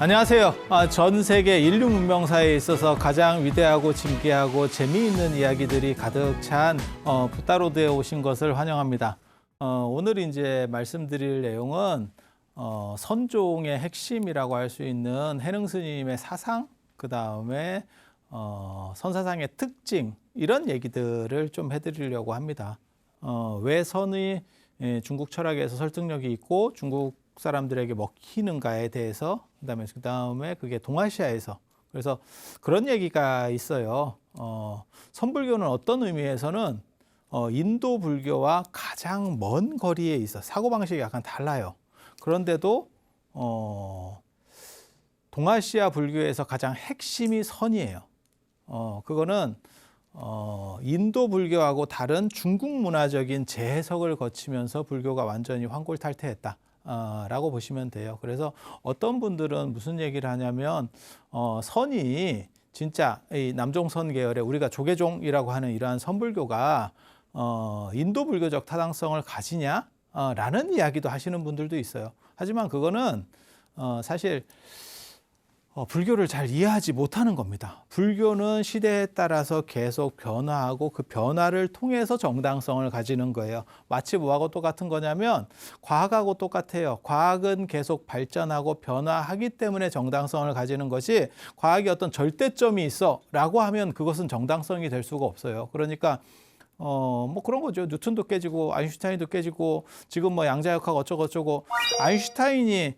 안녕하세요. 전 세계 인류 문명사에 있어서 가장 위대하고 진귀하고 재미있는 이야기들이 가득 찬 붓다로드에 오신 것을 환영합니다. 오늘 이제 말씀드릴 내용은 선종의 핵심이라고 할 수 있는 해능 스님의 사상, 그 다음에 선사상의 특징, 이런 얘기들을 좀 해드리려고 합니다. 왜 선이 중국 철학에서 설득력이 있고 중국 사람들에게 먹히는가에 대해서, 그다음에 그게 동아시아에서, 그래서 그런 얘기가 있어요. 선불교는 어떤 의미에서는 인도 불교와 가장 먼 거리에 있어. 사고방식이 약간 달라요. 그런데도 동아시아 불교에서 가장 핵심이 선이에요. 그거는 인도 불교하고 다른 중국 문화적인 재해석을 거치면서 불교가 완전히 환골탈태했다 라고 보시면 돼요. 그래서 어떤 분들은 무슨 얘기를 하냐면 선이 진짜 이 남종선 계열의 우리가 조계종이라고 하는 이러한 선불교가 인도 불교적 타당성을 가지냐 라는 이야기도 하시는 분들도 있어요. 하지만 그거는 사실 불교를 잘 이해하지 못하는 겁니다. 불교는 시대에 따라서 계속 변화하고 그 변화를 통해서 정당성을 가지는 거예요. 마치 뭐하고 똑같은 거냐면 과학하고 똑같아요. 과학은 계속 발전하고 변화하기 때문에 정당성을 가지는 것이, 과학이 어떤 절대점이 있어 라고 하면 그것은 정당성이 될 수가 없어요. 그러니까 뭐 그런 거죠. 뉴턴도 깨지고 아인슈타인도 깨지고 지금 뭐 양자역학 어쩌고저쩌고. 아인슈타인이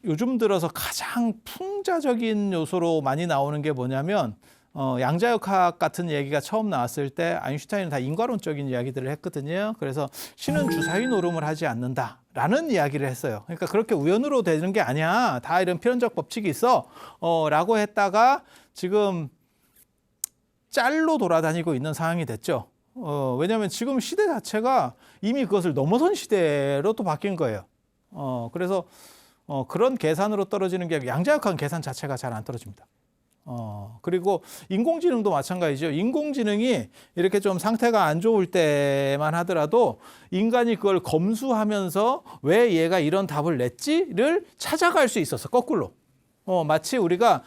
요즘 들어서 가장 풍자적인 요소로 많이 나오는 게 뭐냐면 양자역학 같은 얘기가 처음 나왔을 때 아인슈타인은 다 인과론적인 이야기들을 했거든요. 그래서 신은 주사위 노름을 하지 않는다라는 이야기를 했어요. 그러니까 그렇게 우연으로 되는 게 아니야. 다 이런 필연적 법칙이 있어. 라고 했다가 지금 짤로 돌아다니고 있는 상황이 됐죠. 왜냐하면 지금 시대 자체가 이미 그것을 넘어선 시대로 또 바뀐 거예요. 그래서 그런 계산으로 떨어지는 게 양자역학 계산 자체가 잘 안 떨어집니다. 그리고 인공지능도 마찬가지죠. 인공지능이 이렇게 좀 상태가 안 좋을 때만 하더라도 인간이 그걸 검수하면서 왜 얘가 이런 답을 냈지를 찾아갈 수 있었어, 거꾸로. 마치 우리가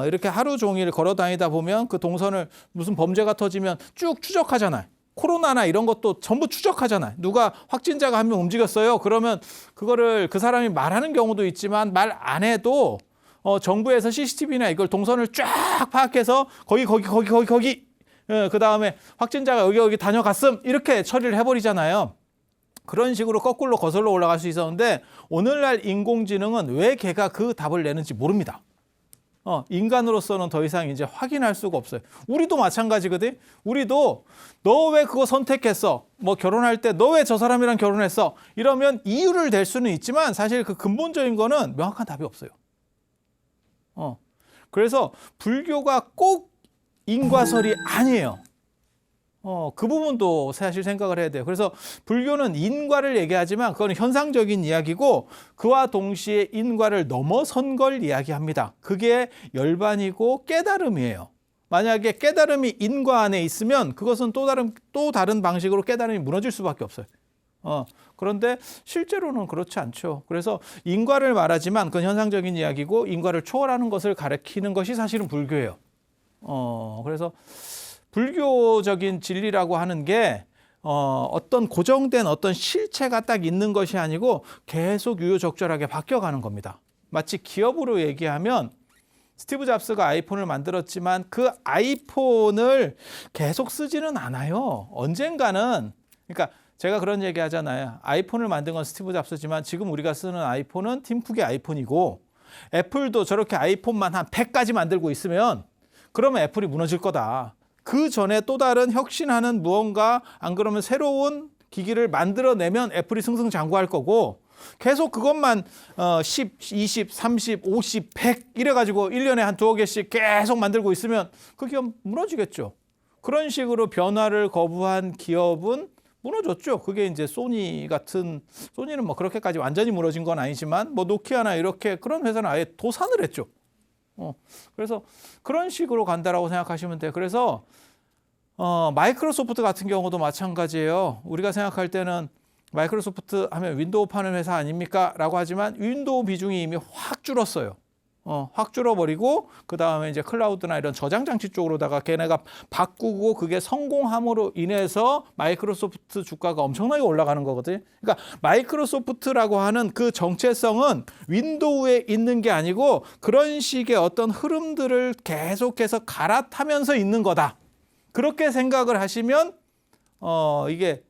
이렇게 하루 종일 걸어 다니다 보면 그 동선을 무슨 범죄가 터지면 쭉 추적하잖아요. 코로나나 이런 것도 전부 추적하잖아요. 누가 확진자가 한 명 움직였어요. 그러면 그거를 그 사람이 말하는 경우도 있지만 말 안 해도 정부에서 CCTV나 이걸 동선을 쫙 파악해서 거기 그 다음에 확진자가 여기 다녀갔음 이렇게 처리를 해버리잖아요. 그런 식으로 거꾸로 거슬러 올라갈 수 있었는데 오늘날 인공지능은 왜 걔가 그 답을 내는지 모릅니다. 인간으로서는 더 이상 이제 확인할 수가 없어요. 우리도 마찬가지거든. 우리도 너 왜 그거 선택했어? 뭐 결혼할 때 너 왜 저 사람이랑 결혼했어? 이러면 이유를 댈 수는 있지만 사실 그 근본적인 거는 명확한 답이 없어요. 그래서 불교가 꼭 인과설이 아니에요. 그 부분도 사실 생각을 해야 돼요. 그래서 불교는 인과를 얘기하지만 그건 현상적인 이야기고 그와 동시에 인과를 넘어선 걸 이야기합니다. 그게 열반이고 깨달음이에요. 만약에 깨달음이 인과 안에 있으면 그것은 또 다른 방식으로 깨달음이 무너질 수밖에 없어요. 그런데 실제로는 그렇지 않죠. 그래서 인과를 말하지만 그건 현상적인 이야기고 인과를 초월하는 것을 가리키는 것이 사실은 불교예요. 그래서 불교적인 진리라고 하는 게 어떤 고정된 어떤 실체가 딱 있는 것이 아니고 계속 유유적절하게 바뀌어가는 겁니다. 마치 기업으로 얘기하면 스티브 잡스가 아이폰을 만들었지만 그 아이폰을 계속 쓰지는 않아요. 언젠가는, 그러니까 제가 그런 얘기 하잖아요. 아이폰을 만든 건 스티브 잡스지만 지금 우리가 쓰는 아이폰은 팀 쿡의 아이폰이고, 애플도 저렇게 아이폰만 한 100가지 만들고 있으면 그러면 애플이 무너질 거다. 그 전에 또 다른 혁신하는 무언가, 안 그러면 새로운 기기를 만들어내면 애플이 승승장구할 거고, 계속 그것만 10, 20, 30, 50, 100 이래가지고 1년에 한 2억 개씩 계속 만들고 있으면 그 기업 무너지겠죠. 그런 식으로 변화를 거부한 기업은 무너졌죠. 그게 이제 소니 같은, 소니는 뭐 그렇게까지 완전히 무너진 건 아니지만 뭐 노키아나 이렇게 그런 회사는 아예 도산을 했죠. 그래서 그런 식으로 간다라고 생각하시면 돼요. 그래서 마이크로소프트 같은 경우도 마찬가지예요. 우리가 생각할 때는 마이크로소프트 하면 윈도우 파는 회사 아닙니까? 라고 하지만 윈도우 비중이 이미 확 줄었어요. 확 줄어버리고 그 다음에 이제 클라우드나 이런 저장 장치 쪽으로다가 걔네가 바꾸고 그게 성공함으로 인해서 마이크로소프트 주가가 엄청나게 올라가는 거거든요. 그러니까 마이크로소프트라고 하는 그 정체성은 윈도우에 있는 게 아니고 그런 식의 어떤 흐름들을 계속해서 갈아타면서 있는 거다. 그렇게 생각을 하시면 이게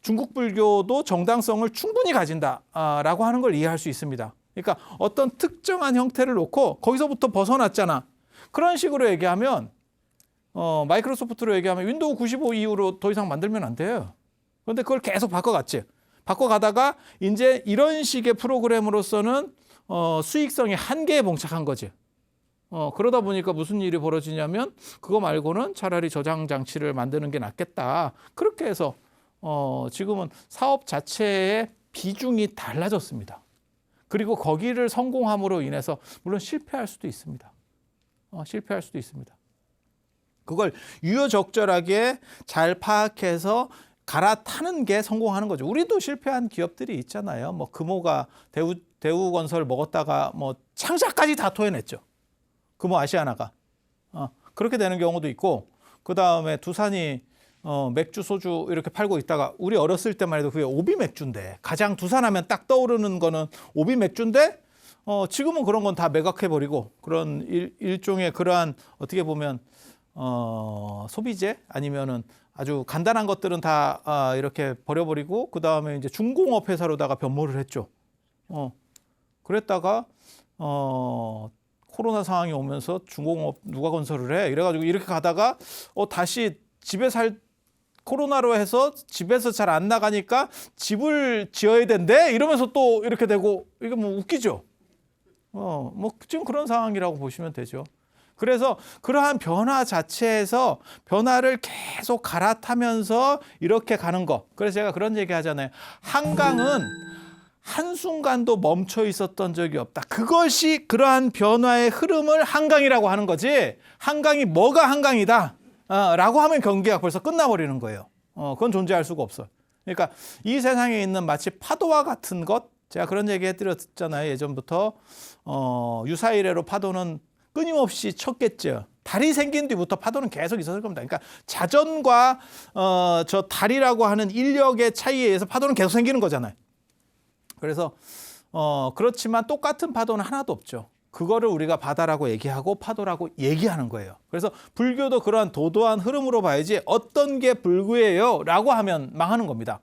중국 불교도 정당성을 충분히 가진다라고 하는 걸 이해할 수 있습니다. 그러니까 어떤 특정한 형태를 놓고 거기서부터 벗어났잖아. 그런 식으로 얘기하면 마이크로소프트로 얘기하면 윈도우 95 이후로 더 이상 만들면 안 돼요. 그런데 그걸 계속 바꿔갔지. 바꿔가다가 이제 이런 식의 프로그램으로서는 수익성이 한계에 봉착한 거지. 그러다 보니까 무슨 일이 벌어지냐면 그거 말고는 차라리 저장 장치를 만드는 게 낫겠다. 그렇게 해서 지금은 사업 자체의 비중이 달라졌습니다. 그리고 거기를 성공함으로 인해서 물론 실패할 수도 있습니다. 실패할 수도 있습니다. 그걸 유효적절하게 잘 파악해서 갈아타는 게 성공하는 거죠. 우리도 실패한 기업들이 있잖아요. 뭐 금호가 대우건설 먹었다가 뭐 창사까지 다 토해냈죠. 금호 아시아나가. 그렇게 되는 경우도 있고 그 다음에 두산이 맥주, 소주 이렇게 팔고 있다가 우리 어렸을 때만 해도 그게 오비 맥주인데 가장 두산하면 딱 떠오르는 거는 오비 맥주인데 지금은 그런 건 다 매각해버리고 그런 일종의 그러한 어떻게 보면 소비재 아니면은 아주 간단한 것들은 다 이렇게 버려버리고 그 다음에 이제 중공업 회사로다가 변모를 했죠. 그랬다가 코로나 상황이 오면서 중공업 누가 건설을 해? 이래가지고 이렇게 가다가 다시 집에 코로나로 해서 집에서 잘 안 나가니까 집을 지어야 된대 이러면서 또 이렇게 되고 이게 뭐 웃기죠. 뭐 지금 그런 상황이라고 보시면 되죠. 그래서 그러한 변화 자체에서 변화를 계속 갈아타면서 이렇게 가는 거. 그래서 제가 그런 얘기 하잖아요. 한강은 한순간도 멈춰 있었던 적이 없다. 그것이 그러한 변화의 흐름을 한강이라고 하는 거지. 한강이 뭐가 한강이다. 라고 하면 경기가 벌써 끝나버리는 거예요. 그건 존재할 수가 없어요. 그러니까 이 세상에 있는 마치 파도와 같은 것, 제가 그런 얘기 해드렸잖아요. 예전부터 유사이래로 파도는 끊임없이 쳤겠죠. 달이 생긴 뒤부터 파도는 계속 있었을 겁니다. 그러니까 자전과 저 달이라고 하는 인력의 차이에 의해서 파도는 계속 생기는 거잖아요. 그래서 그렇지만 똑같은 파도는 하나도 없죠. 그거를 우리가 바다라고 얘기하고 파도라고 얘기하는 거예요. 그래서 불교도 그러한 도도한 흐름으로 봐야지 어떤 게 불교예요 라고 하면 망하는 겁니다.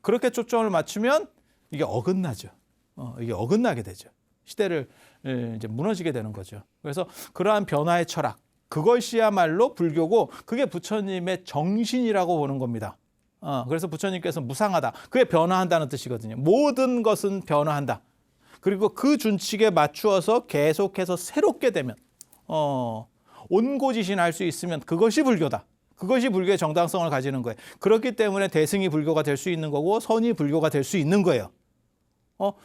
그렇게 초점을 맞추면 이게 어긋나죠. 이게 어긋나게 되죠. 시대를 이제 무너지게 되는 거죠. 그래서 그러한 변화의 철학, 그것이야말로 불교고 그게 부처님의 정신이라고 보는 겁니다. 그래서 부처님께서 무상하다. 그게 변화한다는 뜻이거든요. 모든 것은 변화한다. 그리고 그 준칙에 맞추어서 계속해서 새롭게 되면 온고지신할 수 있으면 그것이 불교다. 그것이 불교의 정당성을 가지는 거예요. 그렇기 때문에 대승이 불교가 될 수 있는 거고 선이 불교가 될 수 있는 거예요.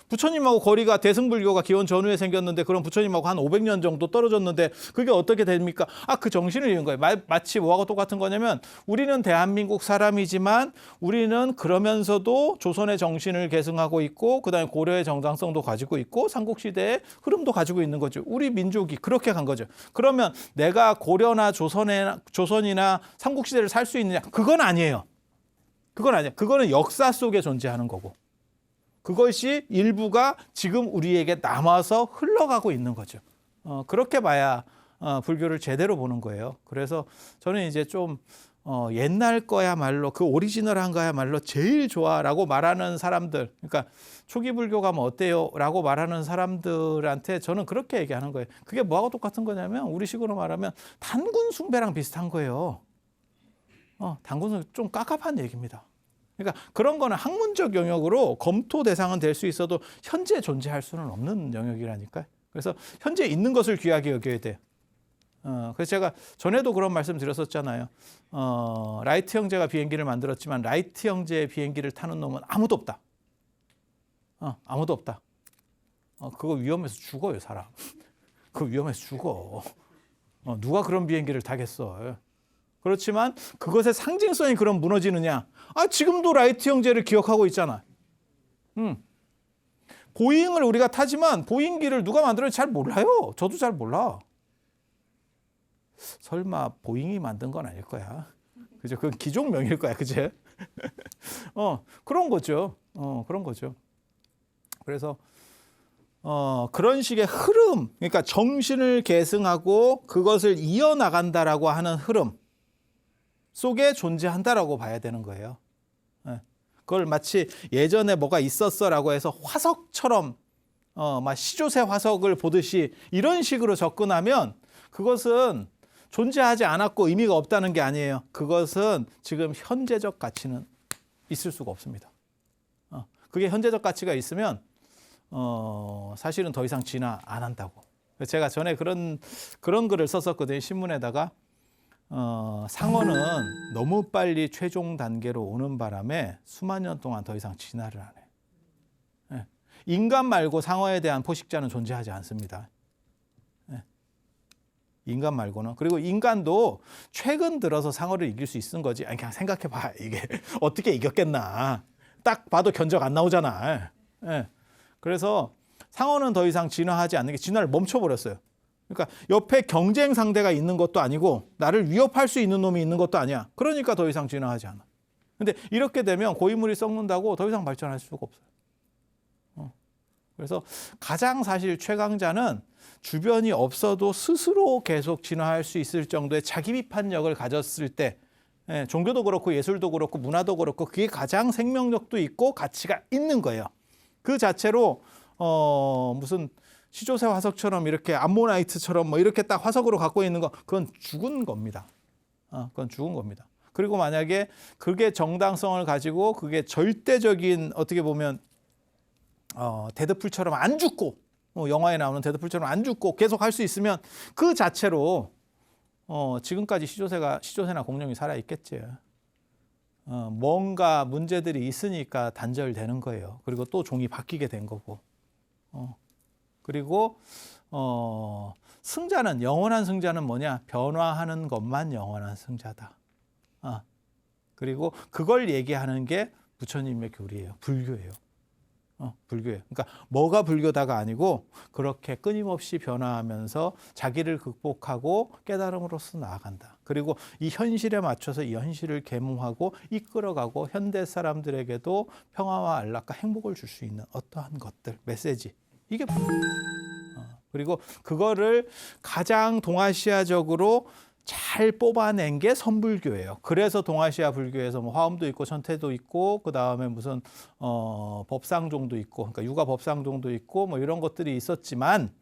부처님하고 거리가 대승불교가 기원 전후에 생겼는데 그럼 부처님하고 한 500년 정도 떨어졌는데 그게 어떻게 됩니까? 그 정신을 잃은 거예요. 마치 뭐하고 똑같은 거냐면 우리는 대한민국 사람이지만 우리는 그러면서도 조선의 정신을 계승하고 있고 그다음에 고려의 정당성도 가지고 있고 삼국시대의 흐름도 가지고 있는 거죠. 우리 민족이 그렇게 간 거죠. 그러면 내가 고려나 조선이나 삼국시대를 살 수 있느냐? 그건 아니에요. 그건 아니에요. 그거는 역사 속에 존재하는 거고. 그것이 일부가 지금 우리에게 남아서 흘러가고 있는 거죠. 그렇게 봐야 불교를 제대로 보는 거예요. 그래서 저는 이제 좀 옛날 거야말로 그 오리지널한 거야말로 제일 좋아라고 말하는 사람들, 그러니까 초기 불교가 뭐 어때요? 라고 말하는 사람들한테 저는 그렇게 얘기하는 거예요. 그게 뭐하고 똑같은 거냐면 우리식으로 말하면 단군 숭배랑 비슷한 거예요. 단군 숭배 좀 깝깝한 얘기입니다. 그러니까 그런 거는 학문적 영역으로 검토 대상은 될 수 있어도 현재 존재할 수는 없는 영역이라니까요. 그래서 현재 있는 것을 귀하게 여겨야 돼요. 그래서 제가 전에도 그런 말씀 드렸었잖아요. 라이트 형제가 비행기를 만들었지만 라이트 형제의 비행기를 타는 놈은 아무도 없다. 아무도 없다. 그거 위험해서 죽어요, 사람. 그거 위험해서 죽어. 누가 그런 비행기를 타겠어. 그렇지만 그것의 상징성이 그럼 무너지느냐? 지금도 라이트 형제를 기억하고 있잖아. 보잉을 우리가 타지만 보잉기를 누가 만들었는지 잘 몰라요. 저도 잘 몰라. 설마 보잉이 만든 건 아닐 거야. 그죠? 그건 기종명일 거야. 그죠? 그런 거죠. 그런 거죠. 그래서 그런 식의 흐름, 그러니까 정신을 계승하고 그것을 이어나간다라고 하는 흐름 속에 존재한다라고 봐야 되는 거예요. 그걸 마치 예전에 뭐가 있었어라고 해서 화석처럼 막 시조새 화석을 보듯이 이런 식으로 접근하면 그것은 존재하지 않았고 의미가 없다는 게 아니에요. 그것은 지금 현재적 가치는 있을 수가 없습니다. 그게 현재적 가치가 있으면 사실은 더 이상 진화 안 한다고. 제가 전에 그런 글을 썼었거든요. 신문에다가 상어는 너무 빨리 최종 단계로 오는 바람에 수만 년 동안 더 이상 진화를 안 해. 인간 말고 상어에 대한 포식자는 존재하지 않습니다. 인간 말고는. 그리고 인간도 최근 들어서 상어를 이길 수 있는 거지. 그냥 생각해봐. 이게 어떻게 이겼겠나. 딱 봐도 견적 안 나오잖아. 그래서 상어는 더 이상 진화하지 않는 게 진화를 멈춰버렸어요. 그러니까 옆에 경쟁 상대가 있는 것도 아니고 나를 위협할 수 있는 놈이 있는 것도 아니야. 그러니까 더 이상 진화하지 않아. 근데 이렇게 되면 고인물이 썩는다고 더 이상 발전할 수가 없어요. 그래서 가장 사실 최강자는 주변이 없어도 스스로 계속 진화할 수 있을 정도의 자기 비판력을 가졌을 때, 종교도 그렇고 예술도 그렇고 문화도 그렇고 그게 가장 생명력도 있고 가치가 있는 거예요. 그 자체로 무슨 시조새 화석처럼 이렇게 암모나이트처럼 뭐 이렇게 딱 화석으로 갖고 있는 거, 그건 죽은 겁니다. 그건 죽은 겁니다. 그리고 만약에 그게 정당성을 가지고 그게 절대적인 어떻게 보면 데드풀처럼 안 죽고 영화에 나오는 데드풀처럼 안 죽고 계속 할 수 있으면 그 자체로 지금까지 시조새나 공룡이 살아 있겠지. 뭔가 문제들이 있으니까 단절되는 거예요. 그리고 또 종이 바뀌게 된 거고. 그리고 승자는, 영원한 승자는 뭐냐? 변화하는 것만 영원한 승자다. 그리고 그걸 얘기하는 게 부처님의 교리예요. 불교예요. 불교예요. 그러니까 뭐가 불교다가 아니고 그렇게 끊임없이 변화하면서 자기를 극복하고 깨달음으로써 나아간다. 그리고 이 현실에 맞춰서 이 현실을 계몽하고 이끌어가고 현대 사람들에게도 평화와 안락과 행복을 줄 수 있는 어떠한 것들, 메시지. 이게 불교예요. 그리고 그거를 가장 동아시아적으로 잘 뽑아낸 게 선불교예요. 그래서 동아시아 불교에서 뭐 화엄도 있고 천태도 있고 그 다음에 무슨 법상종도 있고, 그러니까 육아 법상종도 있고 뭐 이런 것들이 있었지만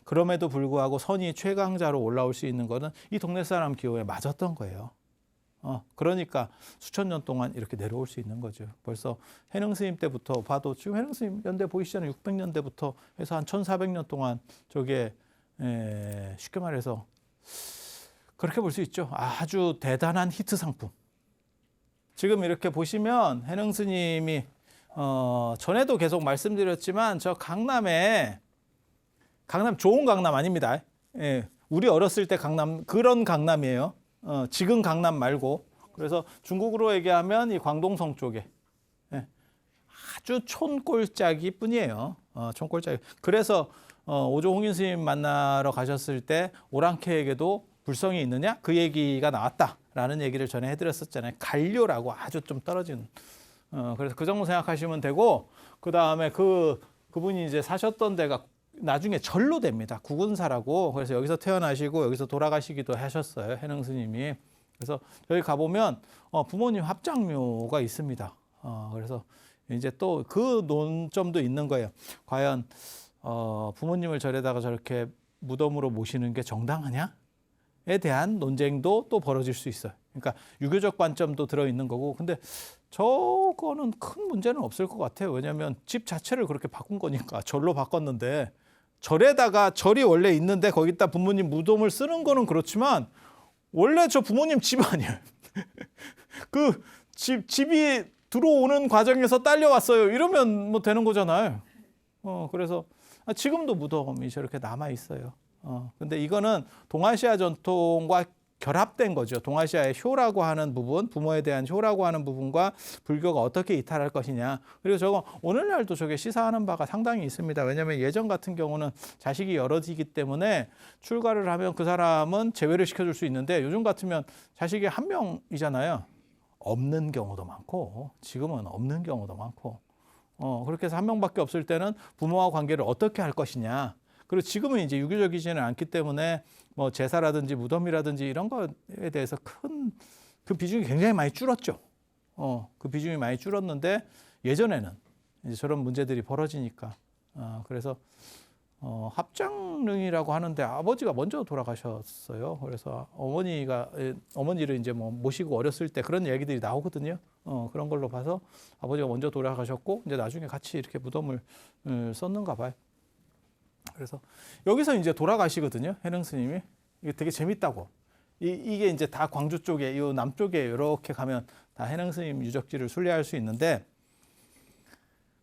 그럼에도 불구하고 선이 최강자로 올라올 수 있는 거는 이 동네 사람 기호에 맞았던 거예요. 그러니까 수천 년 동안 이렇게 내려올 수 있는 거죠. 벌써 해능 스님 때부터 봐도 지금 해능 스님 연대 보이시잖아요. 600년대부터 해서 한 1400년 동안 저게 쉽게 말해서 그렇게 볼 수 있죠. 아주 대단한 히트 상품. 지금 이렇게 보시면 해능 스님이 전에도 계속 말씀드렸지만 저 강남 좋은 강남 아닙니다. 우리 어렸을 때 강남, 그런 강남이에요. 지금 강남 말고. 그래서 중국으로 얘기하면 이 광동성 쪽에 아주 촌골짜기 뿐이에요. 촌골짜기. 그래서 오조홍인 스님 만나러 가셨을 때 오랑캐에게도 불성이 있느냐? 그 얘기가 나왔다라는 얘기를 전에 해드렸었잖아요. 간료라고 아주 좀 떨어진. 그래서 그 정도 생각하시면 되고, 그 다음에 그분이 이제 사셨던 데가 나중에 절로 됩니다. 구군사라고. 그래서 여기서 태어나시고 여기서 돌아가시기도 하셨어요. 해능 스님이. 그래서 여기 가보면 부모님 합장묘가 있습니다. 그래서 이제 또 그 논점도 있는 거예요. 과연 부모님을 절에다가 저렇게 무덤으로 모시는 게 정당하냐? 에 대한 논쟁도 또 벌어질 수 있어요. 그러니까 유교적 관점도 들어있는 거고, 근데 저거는 큰 문제는 없을 것 같아요. 왜냐하면 집 자체를 그렇게 바꾼 거니까. 절로 바꿨는데, 절에다가 절이 원래 있는데 거기다 부모님 무덤을 쓰는 거는 그렇지만 원래 저 부모님 집 아니에요. 그 집이 들어오는 과정에서 딸려왔어요. 이러면 뭐 되는 거잖아요. 그래서 지금도 무덤이 저렇게 남아 있어요. 근데 이거는 동아시아 전통과 결합된 거죠. 동아시아의 효라고 하는 부분, 부모에 대한 효라고 하는 부분과 불교가 어떻게 이탈할 것이냐. 그리고 저거 오늘날도 저게 시사하는 바가 상당히 있습니다. 왜냐하면 예전 같은 경우는 자식이 여럿이기 때문에 출가를 하면 그 사람은 제외를 시켜줄 수 있는데 요즘 같으면 자식이 한 명이잖아요. 없는 경우도 많고 지금은 없는 경우도 많고 그렇게 해서 한 명밖에 없을 때는 부모와 관계를 어떻게 할 것이냐. 그리고 지금은 이제 유교적이지는 않기 때문에 뭐 제사라든지 무덤이라든지 이런 거에 대해서 큰 그 비중이 굉장히 많이 줄었죠. 그 비중이 많이 줄었는데 예전에는 이제 저런 문제들이 벌어지니까 그래서 합장릉이라고 하는데 아버지가 먼저 돌아가셨어요. 그래서 어머니를 이제 뭐 모시고 어렸을 때 그런 얘기들이 나오거든요. 그런 걸로 봐서 아버지가 먼저 돌아가셨고 이제 나중에 같이 이렇게 무덤을 썼는가 봐요. 그래서 여기서 이제 돌아가시거든요. 해능 스님이. 이게 되게 재밌다고. 이게 이제 다 광주 쪽에, 이 남쪽에 이렇게 가면 다 해능 스님 유적지를 순례할 수 있는데,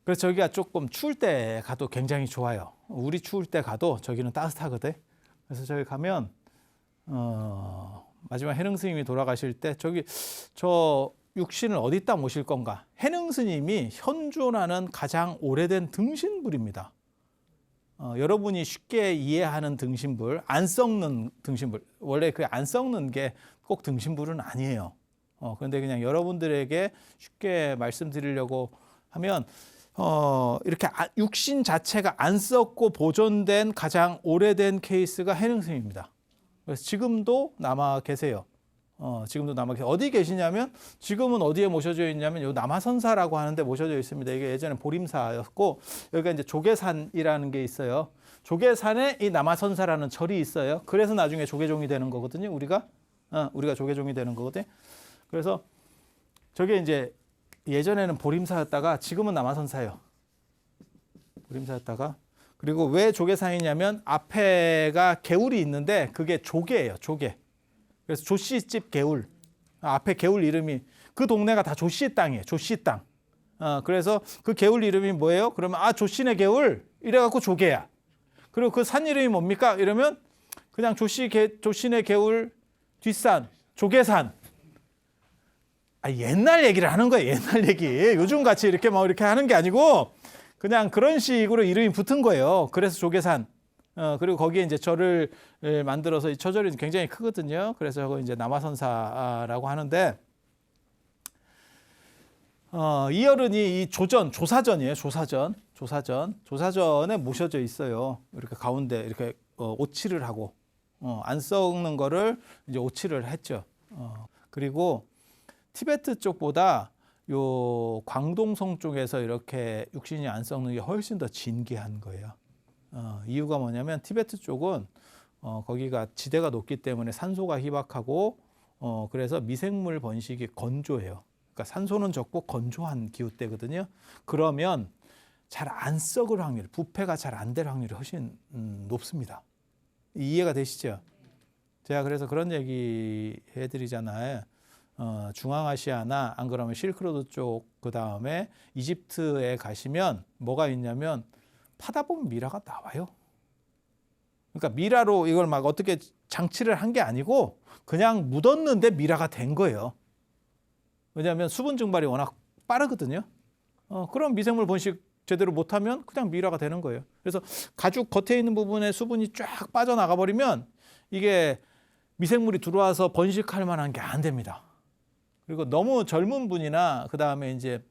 그래서 저기가 조금 추울 때 가도 굉장히 좋아요. 우리 추울 때 가도 저기는 따뜻하거든. 그래서 저기 가면 마지막 해능 스님이 돌아가실 때 저 육신을 어디다 모실 건가? 해능 스님이 현존하는 가장 오래된 등신불입니다. 여러분이 쉽게 이해하는 등신불, 안 썩는 등신불. 원래 그 안 썩는 게 꼭 등신불은 아니에요. 그런데 그냥 여러분들에게 쉽게 말씀드리려고 하면 이렇게 육신 자체가 안 썩고 보존된 가장 오래된 케이스가 해능 스님입니다. 그래서 지금도 남아 계세요. 지금도 남아 계세요. 어디 계시냐면 지금은 어디에 모셔져 있냐면 요 남아선사라고 하는데 모셔져 있습니다. 이게 예전에 보림사였고 여기가 이제 조계산이라는 게 있어요. 조계산에 이 남아선사라는 절이 있어요. 그래서 나중에 조계종이 되는 거거든요. 우리가 조계종이 되는 거거든요. 그래서 저게 이제 예전에는 보림사였다가 지금은 남아선사예요. 보림사였다가 그리고 왜 조계산이냐면 앞에가 개울이 있는데 그게 조계예요. 조계. 그래서 조씨집 개울. 앞에 개울 이름이 그 동네가 다 조씨 땅이에요. 조씨 땅. 그래서 그 개울 이름이 뭐예요? 그러면 조씨네 개울 이래갖고 조계야. 그리고 그 산 이름이 뭡니까? 이러면 그냥 조씨네 개울 뒷산 조계산. 옛날 얘기를 하는 거예요. 옛날 얘기. 요즘 같이 이렇게 막 이렇게 하는 게 아니고 그냥 그런 식으로 이름이 붙은 거예요. 그래서 조계산. 그리고 거기에 이제 절을 만들어서 이 처절이 굉장히 크거든요. 그래서 저거 이제 남아선사라고 하는데 이 어른이 이 조사전이에요. 조사전에 모셔져 있어요. 이렇게 가운데 이렇게 오칠을 하고 안 썩는 거를 이제 오칠을 했죠. 그리고 티베트 쪽보다 요 광동성 쪽에서 이렇게 육신이 안 썩는 게 훨씬 더 진귀한 거예요. 이유가 뭐냐면 티베트 쪽은 거기가 지대가 높기 때문에 산소가 희박하고 그래서 미생물 번식이 건조해요. 그러니까 산소는 적고 건조한 기후대거든요. 그러면 잘 안 썩을 확률, 부패가 잘 안 될 확률이 훨씬 높습니다. 이해가 되시죠? 제가 그래서 그런 얘기 해드리잖아요. 중앙아시아나 안 그러면 실크로드 쪽 그다음에 이집트에 가시면 뭐가 있냐면 파다 보면 미라가 나와요. 그러니까 미라로 이걸 막 어떻게 장치를 한 게 아니고 그냥 묻었는데 미라가 된 거예요. 왜냐하면 수분 증발이 워낙 빠르거든요. 그럼 미생물 번식 제대로 못하면 그냥 미라가 되는 거예요. 그래서 가죽 겉에 있는 부분에 수분이 쫙 빠져나가 버리면 이게 미생물이 들어와서 번식할 만한 게 안 됩니다. 그리고 너무 젊은 분이나 그 다음에 이제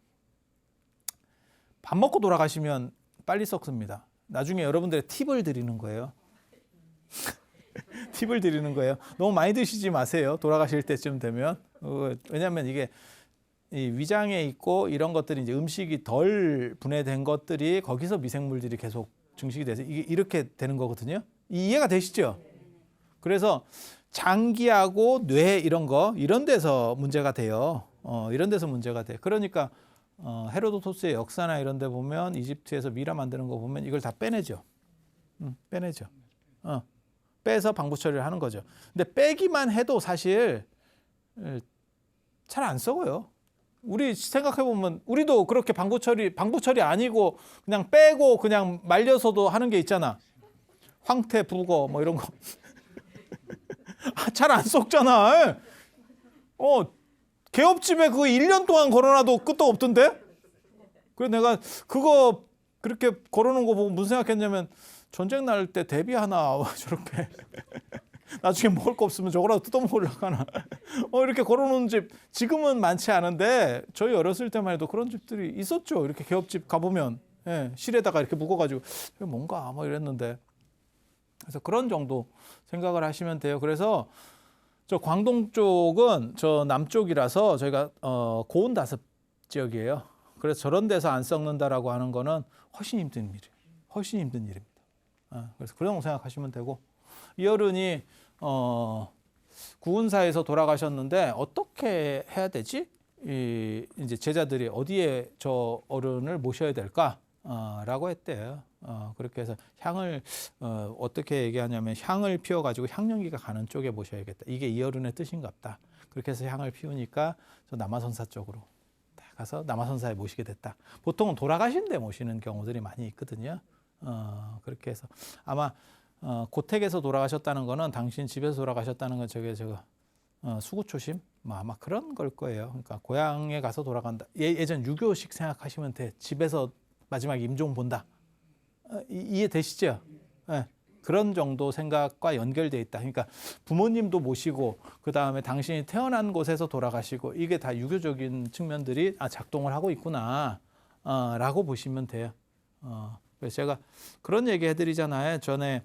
밥 먹고 돌아가시면 빨리 썩습니다. 나중에 여러분들의 팁을 드리는 거예요. 팁을 드리는 거예요. 너무 많이 드시지 마세요. 돌아가실 때쯤 되면. 왜냐하면 이게 이 위장에 있고 이런 것들이 이제 음식이 덜 분해된 것들이 거기서 미생물들이 계속 증식이 돼서 이게 이렇게 되는 거거든요. 이해가 되시죠? 그래서 장기하고 뇌 이런 데서 문제가 돼요. 이런 데서 문제가 돼. 그러니까 헤로도토스의 역사나 이런 데 보면 이집트에서 미라 만드는 거 보면 이걸 다 빼내죠. 빼내죠. 빼서 방부 처리를 하는 거죠. 근데 빼기만 해도 사실 잘 안 썩어요. 우리 생각해 보면 우리도 그렇게 방부 처리 아니고 그냥 빼고 그냥 말려서도 하는 게 있잖아. 황태, 북어 뭐 이런 거. 잘 안 썩잖아. 개업집에 그거 1년 동안 걸어놔도 끄떡 없던데? 그래서 내가 그거 그렇게 걸어놓은 거 보고 무슨 생각했냐면 전쟁 날 때 대비 하나 저렇게 나중에 먹을 거 없으면 저거라도 뜯어먹으려고 하나. 이렇게 걸어놓은 집 지금은 많지 않은데 저희 어렸을 때만 해도 그런 집들이 있었죠. 이렇게 개업집 가보면 실에다가 이렇게 묶어가지고 뭔가 뭐 이랬는데 그래서 그런 정도 생각을 하시면 돼요. 그래서 저 광동 쪽은 저 남쪽이라서 저희가 고온 다습 지역이에요. 그래서 저런 데서 안 썩는다라고 하는 거는 훨씬 힘든 일이에요. 훨씬 힘든 일입니다. 그래서 그런 생각하시면 되고 이 어른이 구은사에서 돌아가셨는데 어떻게 해야 되지? 이제 제자들이 어디에 저 어른을 모셔야 될까? 라고 했대요. 그렇게 해서 향을 어떻게 얘기하냐면 향을 피워가지고 향연기가 가는 쪽에 모셔야겠다. 이게 이 어른의 뜻인갑다. 그렇게 해서 향을 피우니까 저 남아선사 쪽으로 가서 남아선사에 모시게 됐다. 보통은 돌아가신 데 모시는 경우들이 많이 있거든요. 그렇게 해서 아마 고택에서 돌아가셨다는 거는 당신 집에서 돌아가셨다는 건 저거 수구초심 아마 그런 걸 거예요. 그러니까 고향에 가서 돌아간다. 예전 유교식 생각하시면 돼. 집에서 마지막 임종 본다. 이해되시죠? 네. 그런 정도 생각과 연결돼 있다. 그러니까 부모님도 모시고 그 다음에 당신이 태어난 곳에서 돌아가시고 이게 다 유교적인 측면들이 작동을 하고 있구나 라고 보시면 돼요. 그래서 제가 그런 얘기 해드리잖아요. 전에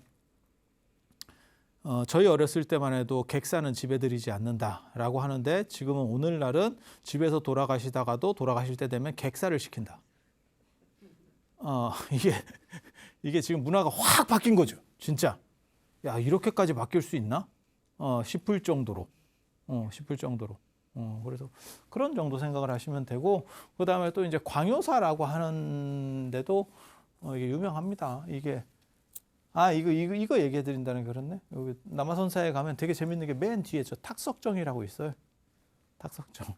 저희 어렸을 때만 해도 객사는 집에 들이지 않는다라고 하는데 지금은 오늘날은 집에서 돌아가시다가도 돌아가실 때 되면 객사를 시킨다. 이게 지금 문화가 확 바뀐 거죠. 진짜. 야, 이렇게까지 바뀔 수 있나? 싶을 정도로. 싶을 정도로. 그래서 그런 정도 생각을 하시면 되고, 그 다음에 또 이제 광효사라고 하는데도 이게 유명합니다. 이게 이거 얘기해 드린다는 게 그렇네. 여기 남아선사에 가면 되게 재밌는 게 맨 뒤에 저 탁석정이라고 있어요. 탁석정.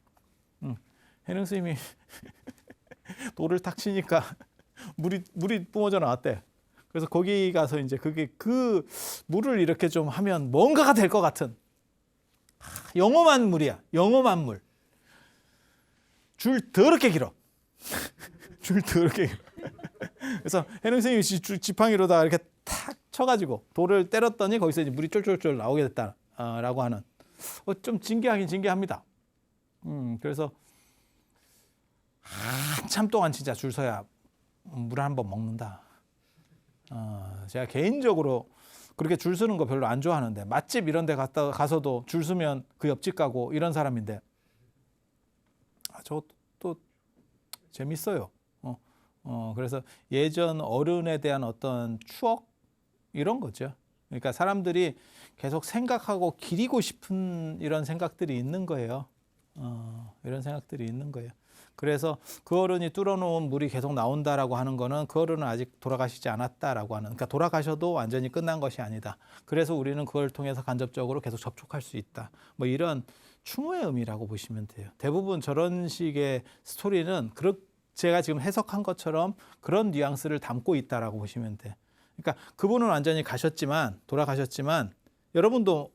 해능 스님이 돌을 탁 치니까 물이 뿜어져 나왔대. 그래서 거기 가서 이제 그게 그 물을 이렇게 좀 하면 뭔가가 될 것 같은 영험한 물이야. 영험한 물. 줄 더럽게 길어. 줄 더럽게 길어. 그래서 해능 스님이 지팡이로다가 이렇게 탁 쳐가지고 돌을 때렸더니 거기서 이제 물이 쫄쫄쫄 나오게 됐다라고 하는 좀 진기하긴 진기합니다. 그래서 한참 동안 진짜 줄 서야 물 한 번 먹는다. 제가 개인적으로 그렇게 줄 서는 거 별로 안 좋아하는데 맛집 이런 데 가서도 줄 서면 그 옆집 가고 이런 사람인데 저것도 재밌어요. 그래서 예전 어른에 대한 어떤 추억 이런 거죠. 그러니까 사람들이 계속 생각하고 기리고 싶은 이런 생각들이 있는 거예요. 이런 생각들이 있는 거예요. 그래서 그 어른이 뚫어놓은 물이 계속 나온다라고 하는 거는 그 어른은 아직 돌아가시지 않았다라고 하는, 그러니까 돌아가셔도 완전히 끝난 것이 아니다. 그래서 우리는 그걸 통해서 간접적으로 계속 접촉할 수 있다. 뭐 이런 추모의 의미라고 보시면 돼요. 대부분 저런 식의 스토리는 제가 지금 해석한 것처럼 그런 뉘앙스를 담고 있다라고 보시면 돼. 그러니까 그분은 완전히 돌아가셨지만 여러분도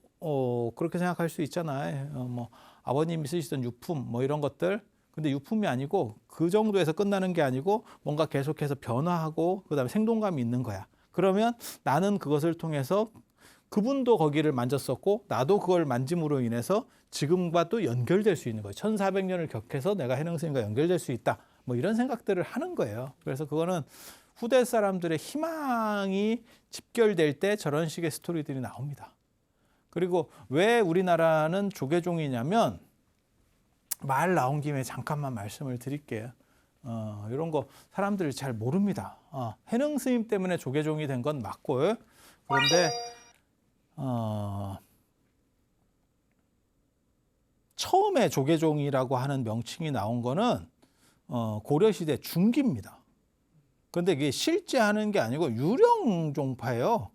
그렇게 생각할 수 있잖아요. 뭐 아버님이 쓰시던 유품 뭐 이런 것들. 근데 유품이 아니고 그 정도에서 끝나는 게 아니고 뭔가 계속해서 변화하고 그다음에 생동감이 있는 거야. 그러면 나는 그것을 통해서 그분도 거기를 만졌었고 나도 그걸 만짐으로 인해서 지금과 또 연결될 수 있는 거예요. 1400년을 격해서 내가 해능 스님과 연결될 수 있다. 뭐 이런 생각들을 하는 거예요. 그래서 그거는 후대 사람들의 희망이 집결될 때 저런 식의 스토리들이 나옵니다. 그리고 왜 우리나라는 조계종이냐면 말 나온 김에 잠깐만 말씀을 드릴게요. 이런 거 사람들이 잘 모릅니다. 해능 스님 때문에 조계종이 된 건 맞고요. 그런데 처음에 조계종이라고 하는 명칭이 나온 거는 고려시대 중기입니다. 그런데 이게 실제 하는 게 아니고 유령종파예요.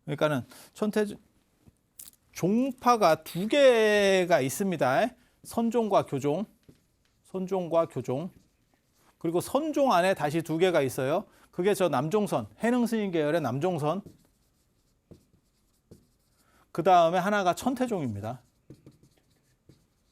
그러니까는 종파가 두 개가 있습니다. 선종과 교종, 그리고 선종 안에 다시 두 개가 있어요. 그게 저 남종선, 해능 스님 계열의 남종선. 그 다음에 하나가 천태종입니다.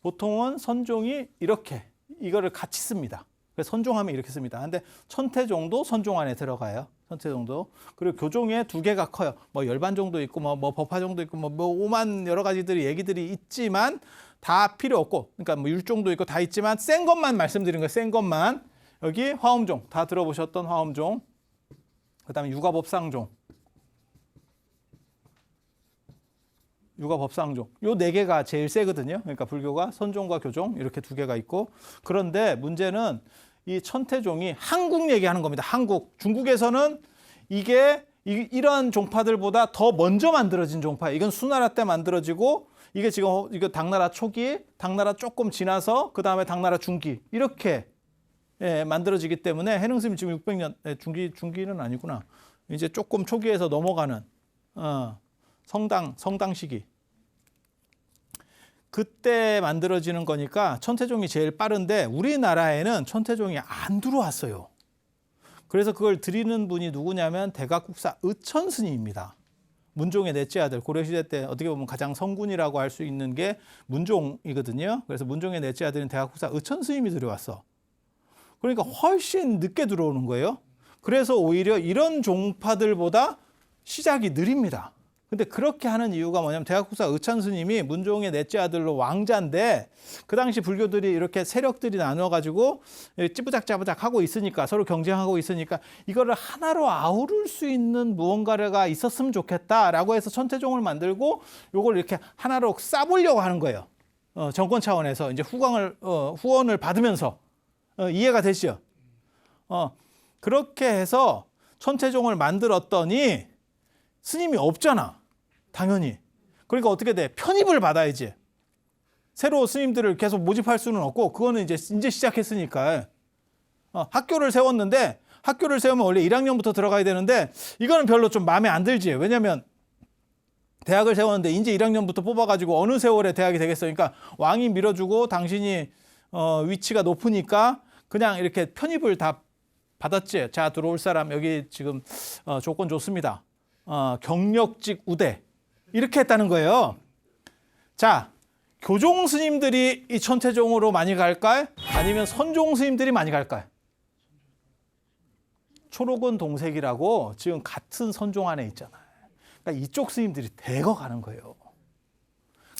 보통은 선종이 이렇게 이거를 같이 씁니다. 그래서 선종하면 이렇게 씁니다. 근데 천태종도 선종 안에 들어가요. 천태종도. 그리고 교종에 두 개가 커요. 뭐 열반종도 있고 뭐 법화종도 있고 뭐 오만 여러 가지들이 얘기들이 있지만 다 필요 없고, 그러니까 뭐 율종도 있고 다 있지만 센 것만 말씀드린 거예요. 센 것만. 여기 화엄종 다 들어보셨던 화엄종. 그다음에 육아법상종. 육아법상종. 요 네 개가 제일 세거든요. 그러니까 불교가 선종과 교종 이렇게 두 개가 있고, 그런데 문제는 이 천태종이 한국 얘기하는 겁니다. 한국. 중국에서는 이게 이런 종파들보다 더 먼저 만들어진 종파예요. 이건 수나라 때 만들어지고, 이게 지금 이거 당나라 초기, 당나라 조금 지나서 그 다음에 당나라 중기 이렇게 만들어지기 때문에 해능스님 지금 600년 중기는 아니구나. 이제 조금 초기에서 넘어가는 성당 시기. 그때 만들어지는 거니까 천태종이 제일 빠른데 우리나라에는 천태종이 안 들어왔어요. 그래서 그걸 드리는 분이 누구냐면 대각국사 의천 스님입니다. 문종의 넷째 아들, 고려시대 때 어떻게 보면 가장 성군이라고 할 수 있는 게 문종이거든요. 그래서 문종의 넷째 아들인 대각국사 의천 스님이 들어왔어. 그러니까 훨씬 늦게 들어오는 거예요. 그래서 오히려 이런 종파들보다 시작이 느립니다. 근데 그렇게 하는 이유가 뭐냐면 대각국사 의천 스님이 문종의 넷째 아들로 왕자인데, 그 당시 불교들이 이렇게 세력들이 나눠가지고 찌부작짜부작 하고 있으니까, 서로 경쟁하고 있으니까 이거를 하나로 아우를 수 있는 무언가가 있었으면 좋겠다라고 해서 천태종을 만들고 요걸 이렇게 하나로 싸보려고 하는 거예요. 정권 차원에서 이제 후원을 받으면서. 이해가 되시죠? 그렇게 해서 천태종을 만들었더니 스님이 없잖아. 당연히. 그러니까 어떻게 돼? 편입을 받아야지. 새로 스님들을 계속 모집할 수는 없고, 그거는 이제 시작했으니까. 학교를 세웠는데, 학교를 세우면 원래 1학년부터 들어가야 되는데, 이거는 별로 좀 마음에 안 들지. 왜냐면 대학을 세웠는데 이제 1학년부터 뽑아가지고 어느 세월에 대학이 되겠어. 그러니까 왕이 밀어주고 당신이 위치가 높으니까 그냥 이렇게 편입을 다 받았지. 자, 들어올 사람 여기 지금 조건 좋습니다. 경력직 우대 이렇게 했다는 거예요. 자, 교종 스님들이 이 천태종으로 많이 갈까요? 아니면 선종 스님들이 많이 갈까요? 초록은 동색이라고 지금 같은 선종 안에 있잖아요. 그러니까 이쪽 스님들이 대거 가는 거예요.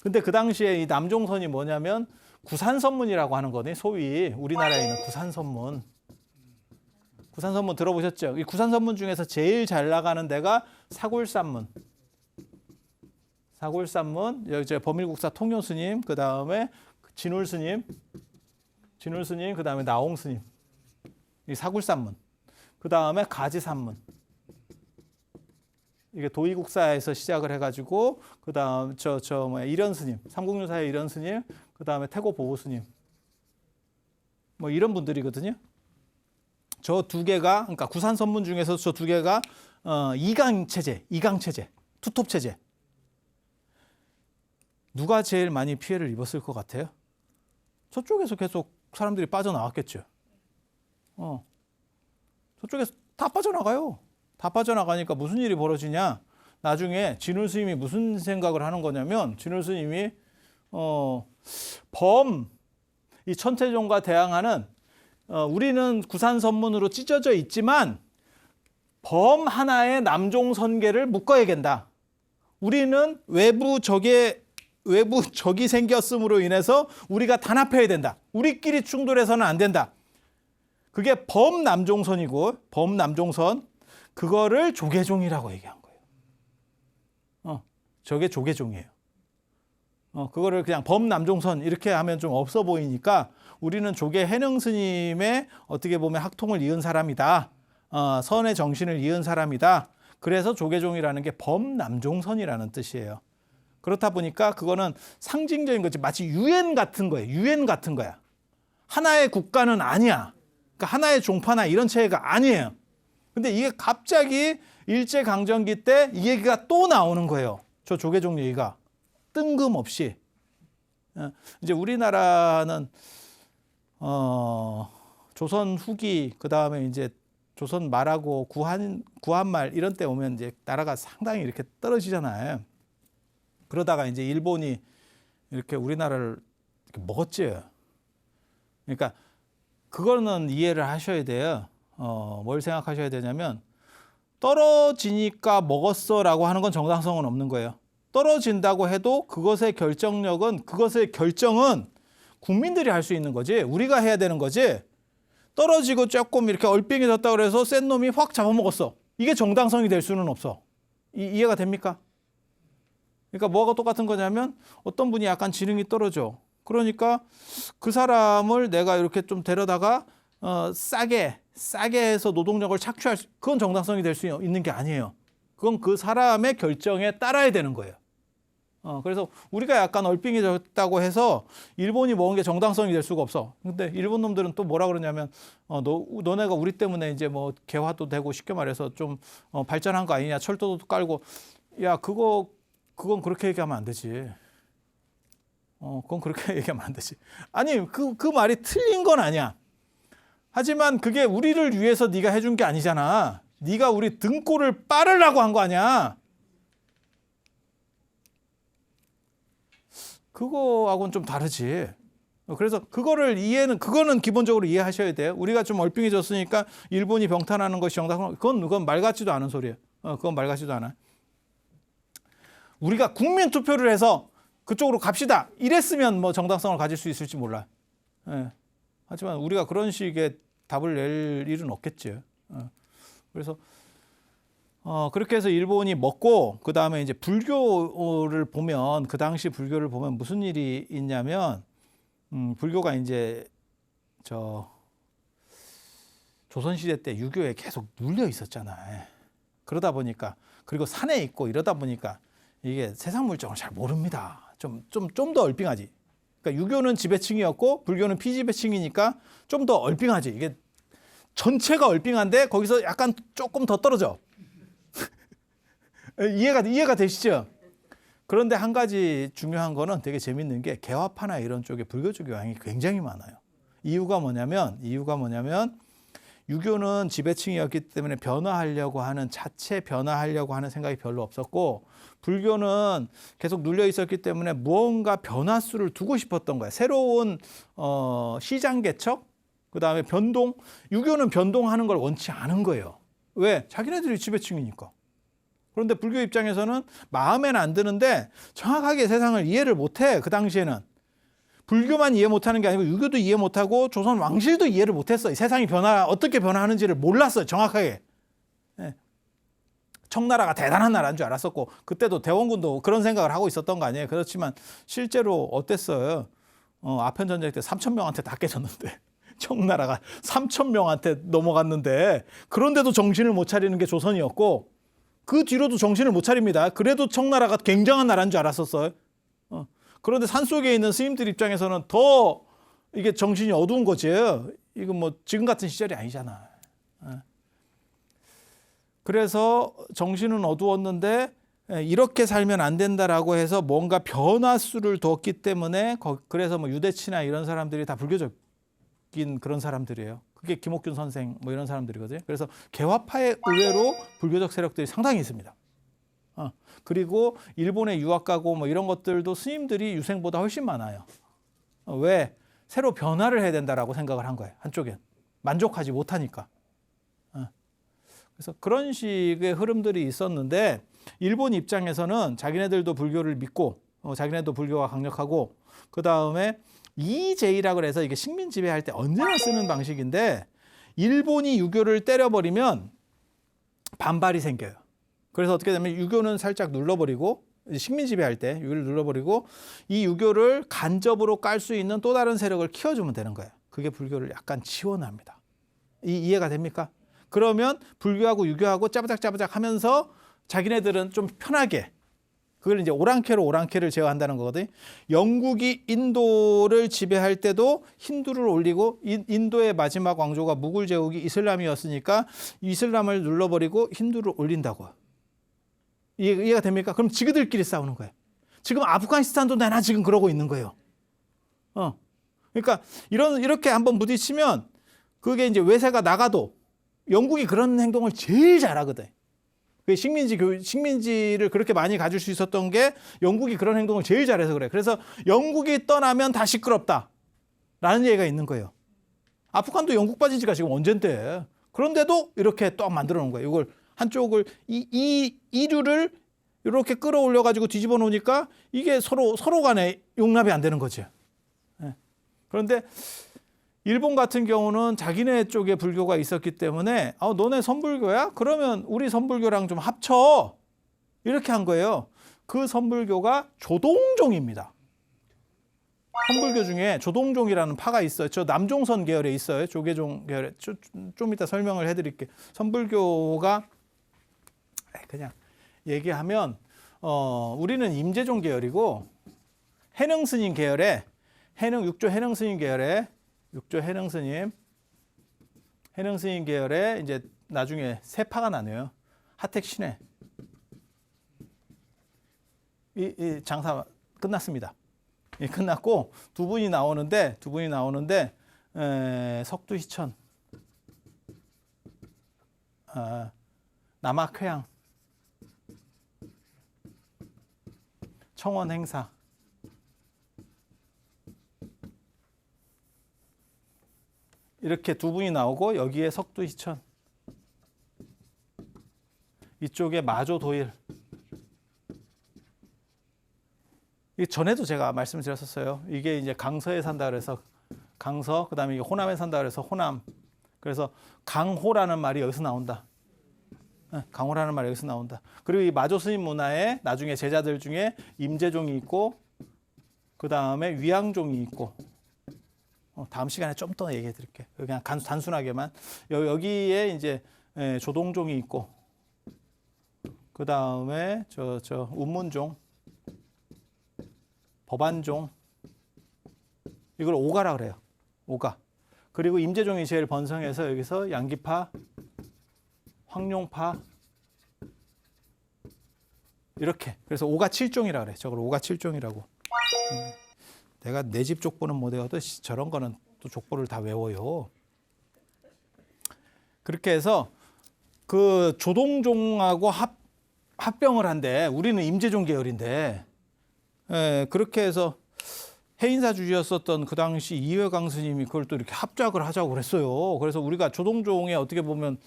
근데 그 당시에 이 남종선이 뭐냐면 구산선문이라고 하는 거니, 소위 우리나라에 있는 구산선문. 구산선문 들어보셨죠? 이 구산선문 중에서 제일 잘 나가는 데가 사굴산문. 사굴산문, 여기 이제 범일국사 통요스님, 그 다음에 진울스님, 그 다음에 나홍스님. 이 사굴산문. 그 다음에 가지산문. 이게 도의국사에서 시작을 해가지고, 그 다음 일현스님, 삼국유사의 일현스님, 그 다음에 태고보호스님. 뭐 이런 분들이거든요. 저 두 개가, 그러니까 구산선문 중에서 저 두 개가 이강체제, 투톱체제. 누가 제일 많이 피해를 입었을 것 같아요? 저쪽에서 계속 사람들이 빠져나왔겠죠. 저쪽에서 다 빠져나가요. 다 빠져나가니까 무슨 일이 벌어지냐? 나중에 진울 스님이 무슨 생각을 하는 거냐면, 진울 스님이 이 천태종과 대항하는, 우리는 구산선문으로 찢어져 있지만 범 하나의 남종선계를 묶어야 된다. 우리는 외부 적이 생겼음으로 인해서 우리가 단합해야 된다. 우리끼리 충돌해서는 안 된다. 그게 범남종선이고, 범남종선, 그거를 조계종이라고 얘기한 거예요. 저게 조계종이에요. 그거를 그냥 범남종선 이렇게 하면 좀 없어 보이니까, 우리는 조계 해능 스님의 어떻게 보면 학통을 이은 사람이다. 선의 정신을 이은 사람이다. 그래서 조계종이라는 게 범남종선이라는 뜻이에요. 그렇다 보니까 그거는 상징적인 거지. 마치 유엔 같은 거예요. 유엔 같은 거야. 하나의 국가는 아니야. 그러니까 하나의 종파나 이런 체계가 아니에요. 근데 이게 갑자기 일제강점기 때 이 얘기가 또 나오는 거예요. 저 조계종 얘기가. 뜬금없이. 이제 우리나라는 조선 후기, 그 다음에 이제 조선 말하고 구한말 이런 때 오면 이제 나라가 상당히 이렇게 떨어지잖아요. 그러다가 이제 일본이 이렇게 우리나라를 이렇게 먹었지. 그러니까 그거는 이해를 하셔야 돼요. 뭘 생각하셔야 되냐면 떨어지니까 먹었어라고 하는 건 정당성은 없는 거예요. 떨어진다고 해도 그것의 결정은 국민들이 할 수 있는 거지. 우리가 해야 되는 거지. 떨어지고 조금 이렇게 얼빙해졌다 그래서 센 놈이 확 잡아먹었어. 이게 정당성이 될 수는 없어. 이해가 됩니까? 그러니까 뭐가 똑같은 거냐면 어떤 분이 약간 지능이 떨어져. 그러니까 그 사람을 내가 이렇게 좀 데려다가 싸게 해서 노동력을 착취할 수, 그건 정당성이 될 수 있는 게 아니에요. 그건 그 사람의 결정에 따라야 되는 거예요. 그래서 우리가 약간 얼빙해졌다고 해서 일본이 먹은 게 정당성이 될 수가 없어. 근데 일본 놈들은 또 뭐라 그러냐면 너네가 우리 때문에 이제 뭐 개화도 되고 쉽게 말해서 좀 발전한 거 아니냐, 철도도 깔고. 야, 그건 그렇게 얘기하면 안 되지. 그건 그렇게 얘기하면 안 되지. 아니, 그 말이 틀린 건 아니야. 하지만 그게 우리를 위해서 네가 해준 게 아니잖아. 네가 우리 등골을 빠르려고 한 거 아니야. 그거하고는 좀 다르지. 그래서 그거는 기본적으로 이해하셔야 돼요. 우리가 좀 얼빙해졌으니까 일본이 병탄하는 것이 정당, 그건 말 같지도 않은 소리예요. 그건 말 같지도 않아. 우리가 국민 투표를 해서 그쪽으로 갑시다. 이랬으면 뭐 정당성을 가질 수 있을지 몰라. 예. 하지만 우리가 그런 식의 답을 낼 일은 없겠죠. 그래서 그렇게 해서 일본이 먹고 그 다음에 이제 불교를 보면 그 당시 불교를 보면 무슨 일이 있냐면 불교가 이제 조선시대 때 유교에 계속 눌려 있었잖아요. 그러다 보니까 그리고 산에 있고 이러다 보니까 이게 세상 물정을 잘 모릅니다. 좀 더 얼빙하지. 그러니까 유교는 지배층이었고 불교는 피지배층이니까 좀 더 얼빙하지. 이게 전체가 얼빙한데 거기서 약간 조금 더 떨어져. 이해가 되시죠? 그런데 한 가지 중요한 거는 되게 재밌는 게 개화파나 이런 쪽에 불교적 영향이 굉장히 많아요. 이유가 뭐냐면 유교는 지배층이었기 때문에 변화하려고 하는 생각이 별로 없었고 불교는 계속 눌려 있었기 때문에 무언가 변화수를 두고 싶었던 거예요. 새로운 시장 개척, 그다음에 변동. 유교는 변동하는 걸 원치 않은 거예요. 왜? 자기네들이 지배층이니까. 그런데 불교 입장에서는 마음에는 안 드는데 정확하게 세상을 이해를 못해. 그 당시에는. 불교만 이해 못하는 게 아니고 유교도 이해 못하고 조선 왕실도 이해를 못했어요. 세상이 어떻게 변화하는지를 몰랐어요. 정확하게. 네. 청나라가 대단한 나라인 줄 알았었고 그때도 대원군도 그런 생각을 하고 있었던 거 아니에요. 그렇지만 실제로 어땠어요? 아편전쟁 때 3,000명한테 다 깨졌는데 청나라가 3,000명한테 넘어갔는데 그런데도 정신을 못 차리는 게 조선이었고 그 뒤로도 정신을 못 차립니다. 그래도 청나라가 굉장한 나라인 줄 알았었어요. 그런데 산속에 있는 스님들 입장에서는 더 이게 정신이 어두운 거지. 이건 뭐 지금 같은 시절이 아니잖아. 그래서 정신은 어두웠는데 이렇게 살면 안 된다라고 해서 뭔가 변화수를 뒀기 때문에 그래서 뭐 유대치나 이런 사람들이 다 불교적인 그런 사람들이에요. 그게 김옥균 선생 뭐 이런 사람들이거든요. 그래서 개화파의 의외로 불교적 세력들이 상당히 있습니다. 그리고 일본에 유학 가고 뭐 이런 것들도 스님들이 유생보다 훨씬 많아요. 왜? 새로 변화를 해야 된다라고 생각을 한 거예요. 한쪽엔. 만족하지 못하니까. 그래서 그런 식의 흐름들이 있었는데 일본 입장에서는 자기네들도 불교를 믿고 자기네도 불교가 강력하고 그 다음에 이제이라고 해서 이게 식민 지배할 때 언제나 쓰는 방식인데 일본이 유교를 때려버리면 반발이 생겨요. 그래서 어떻게 되면 유교는 살짝 눌러버리고 식민 지배할 때 유교를 눌러버리고 이 유교를 간접으로 깔 수 있는 또 다른 세력을 키워주면 되는 거예요. 그게 불교를 약간 지원합니다. 이해가 됩니까? 그러면 불교하고 유교하고 짜부작짜부작 하면서 자기네들은 좀 편하게 그걸 이제 오랑캐를 제어한다는 거거든요. 영국이 인도를 지배할 때도 힌두를 올리고 인도의 마지막 왕조가 무굴 제국이 이슬람이었으니까 이슬람을 눌러버리고 힌두를 올린다고. 이해가 됩니까? 그럼 지그들끼리 싸우는 거예요. 지금 아프가니스탄도 내나 지금 그러고 있는 거예요. 그러니까 이렇게 한번 부딪히면 그게 이제 외세가 나가도 영국이 그런 행동을 제일 잘하거든. 그 식민지를 그렇게 많이 가질 수 있었던 게 영국이 그런 행동을 제일 잘해서 그래. 그래서 영국이 떠나면 다 시끄럽다라는 얘기가 있는 거예요. 아프간도 영국 빠진 지가 지금 언젠데. 그런데도 이렇게 또 만들어 놓은 거예요. 이걸 한쪽을 이 이류를 이렇게 끌어올려 가지고 뒤집어 놓으니까 이게 서로 간에 용납이 안 되는 거죠. 그런데 일본 같은 경우는 자기네 쪽에 불교가 있었기 때문에 너네 선불교야? 그러면 우리 선불교랑 좀 합쳐. 이렇게 한 거예요. 그 선불교가 조동종입니다. 선불교 중에 조동종이라는 파가 있어요. 저 남종선 계열에 있어요. 조계종 계열에. 좀 이따 설명을 해드릴게요. 선불교가 그냥 얘기하면 우리는 임재종 계열이고 해능스님 계열에 육조 해능스님 계열에 육조 해능스님 계열에 이제 나중에 세 파가 나뉘어요. 하택신해. 이 장사 끝났습니다. 끝났고 두 분이 나오는데 석두희천, 남학회양, 청원행사. 이렇게 두 분이 나오고 여기에 석두희천, 이쪽에 마조도일. 이 전에도 제가 말씀을 드렸었어요. 이게 이제 강서에 산다 그래서 강서, 그다음에 호남에 산다 그래서 호남. 그래서 강호라는 말이 여기서 나온다. 강호라는 말이 여기서 나온다. 그리고 이 마조 스님 문화에 나중에 제자들 중에 임재종이 있고 그다음에 위양종이 있고 다음 시간에 좀 더 얘기해 드릴게요. 그냥 단순하게만 여기에 이제 조동종이 있고 그다음에 저 운문종, 법안종, 이걸 오가라 그래요. 오가. 그리고 임재종이 제일 번성해서 여기서 양기파, 황룡파 이렇게. 그래서 오가 7종이라 그래. 저걸 오가 7종이라고. 내가 내 집 족보는 못 외워도 저런 거는 또 족보를 다 외워요. 그렇게 해서 그 조동종하고 합병을 한대. 우리는 임재종 계열인데. 그렇게 해서 해인사주의였었던 그 당시 이회강 스님이 그걸 또 이렇게 합작을 하자고 그랬어요. 그래서 우리가 조동종에 어떻게 보면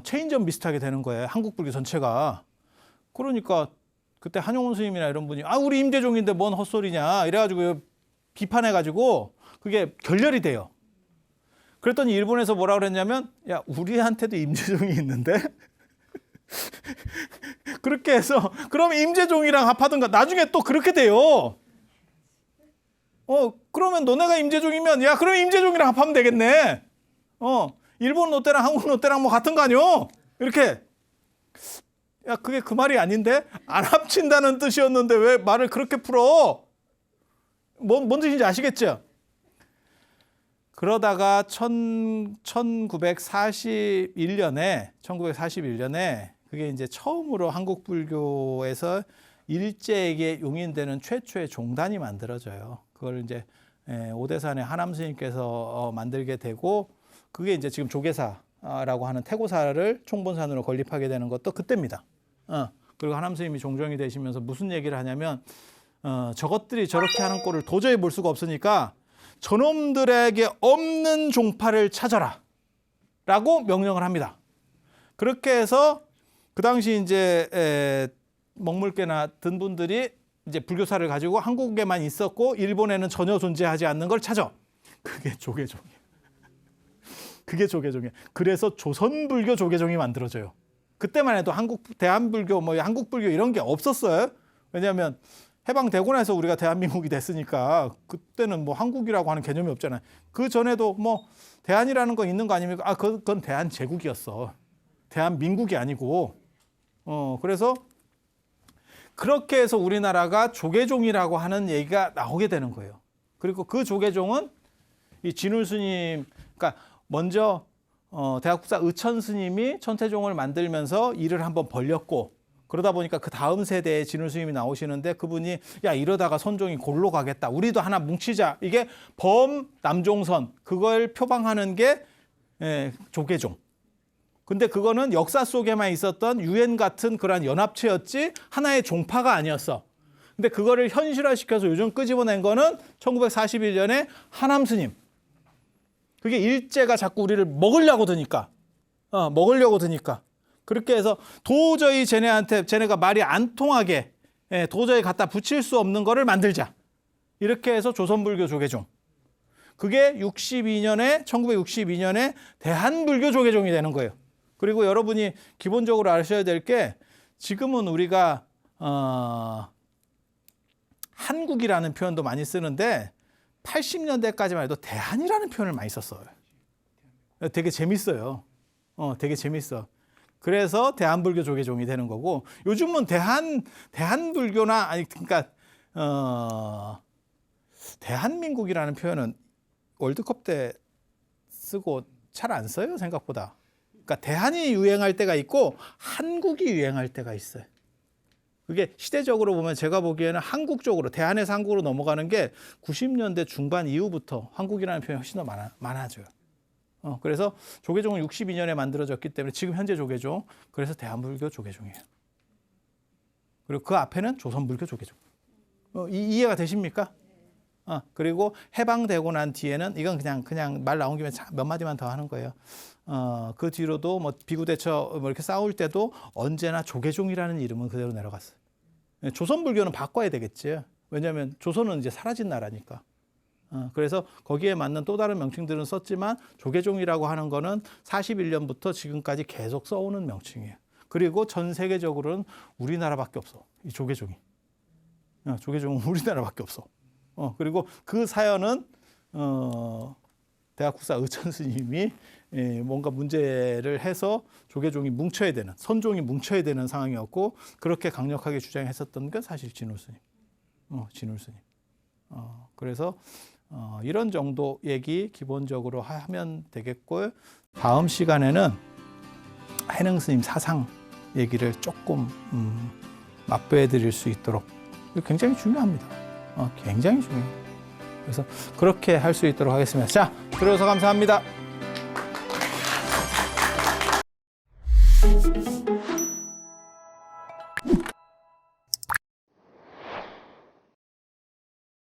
체인점 비슷하게 되는 거예요. 한국 불교 전체가. 그러니까 그때 한용운 스님이나 이런 분이 우리 임재종인데 뭔 헛소리냐 이래가지고 비판해가지고 그게 결렬이 돼요. 그랬더니 일본에서 뭐라 그랬냐면 야 우리한테도 임재종이 있는데 그렇게 해서 그럼 임재종이랑 합하든가. 나중에 또 그렇게 돼요. 그러면 너네가 임재종이면 야 그럼 임재종이랑 합하면 되겠네. 일본 롯데랑 한국 롯데랑 뭐 같은 거 아니요? 이렇게. 야 그게 그 말이 아닌데 안 합친다는 뜻이었는데 왜 말을 그렇게 풀어? 뭔 뜻인지 아시겠죠? 그러다가 1941년에 그게 이제 처음으로 한국 불교에서 일제에게 용인되는 최초의 종단이 만들어져요. 그걸 이제 오대산의 하남 스님께서 만들게 되고 그게 이제 지금 조계사라고 하는 태고사를 총본산으로 건립하게 되는 것도 그때입니다. 그리고 하남 스님이 종정이 되시면서 무슨 얘기를 하냐면 저것들이 저렇게 하는 꼴을 도저히 볼 수가 없으니까 저놈들에게 없는 종파를 찾아라 라고 명령을 합니다. 그렇게 해서 그 당시 이제 먹물개나 든 분들이 이제 불교사를 가지고 한국에만 있었고 일본에는 전혀 존재하지 않는 걸 찾아. 그게 조계종이에요. 그게 조계종이에요. 그래서 조선불교 조계종이 만들어져요. 그때만 해도 대한불교, 한국불교 이런 게 없었어요. 왜냐하면 해방되고 나서 우리가 대한민국이 됐으니까 그때는 뭐 한국이라고 하는 개념이 없잖아요. 그 전에도 뭐 대한이라는 거 있는 거 아닙니까? 그건 대한제국이었어. 대한민국이 아니고. 그래서 그렇게 해서 우리나라가 조계종이라고 하는 얘기가 나오게 되는 거예요. 그리고 그 조계종은 이 진울 스님, 그러니까 먼저 대학국사 의천 스님이 천태종을 만들면서 일을 한번 벌렸고 그러다 보니까 그 다음 세대에 진울 스님이 나오시는데 그분이 야 이러다가 선종이 골로 가겠다. 우리도 하나 뭉치자. 이게 범남종선 그걸 표방하는 게 조계종. 근데 그거는 역사 속에만 있었던 유엔 같은 그런 연합체였지 하나의 종파가 아니었어. 근데 그거를 현실화시켜서 요즘 끄집어낸 거는 1941년에 하남 스님. 그게 일제가 자꾸 우리를 먹으려고 드니까. 그렇게 해서 도저히 쟤네가 말이 안 통하게 도저히 갖다 붙일 수 없는 거를 만들자. 이렇게 해서 조선불교 조계종. 그게 1962년에 대한불교 조계종이 되는 거예요. 그리고 여러분이 기본적으로 아셔야 될 게 지금은 우리가 한국이라는 표현도 많이 쓰는데 80년대까지만 해도 대한이라는 표현을 많이 썼어요. 되게 재밌어요. 되게 재밌어. 그래서 대한불교 조계종이 되는 거고 요즘은 대한불교나 그러니까 대한민국이라는 표현은 월드컵 때 쓰고 잘 안 써요, 생각보다. 그러니까 대한이 유행할 때가 있고 한국이 유행할 때가 있어요. 그게 시대적으로 보면 제가 보기에는 한국 쪽으로 대한에서 한국으로 넘어가는 게 90년대 중반 이후부터 한국이라는 표현이 훨씬 더 많아져요. 그래서 조계종은 62년에 만들어졌기 때문에 지금 현재 조계종, 그래서 대한불교 조계종이에요. 그리고 그 앞에는 조선불교 조계종. 이해가 되십니까? 그리고 해방되고 난 뒤에는 이건 그냥 말 나온 김에 몇 마디만 더 하는 거예요. 그 뒤로도 뭐 비구대처 뭐 이렇게 싸울 때도 언제나 조계종이라는 이름은 그대로 내려갔어요. 조선불교는 바꿔야 되겠지. 왜냐하면 조선은 이제 사라진 나라니까. 그래서 거기에 맞는 또 다른 명칭들은 썼지만 조계종이라고 하는 거는 41년부터 지금까지 계속 써오는 명칭이에요. 그리고 전 세계적으로는 우리나라밖에 없어. 이 조계종이. 조계종은 우리나라밖에 없어. 그리고 그 사연은 대학국사 의천 스님이 뭔가 문제를 해서 조계종이 뭉쳐야 되는, 선종이 뭉쳐야 되는 상황이었고 그렇게 강력하게 주장했었던 게 사실 진울 스님. 진울 스님. 그래서 이런 정도 얘기 기본적으로 하면 되겠고요. 다음 시간에는 해능 스님 사상 얘기를 조금 맛보여 드릴 수 있도록 굉장히 중요합니다. 굉장히 중요해요. 그래서 그렇게 할 수 있도록 하겠습니다. 자, 들어줘서 감사합니다.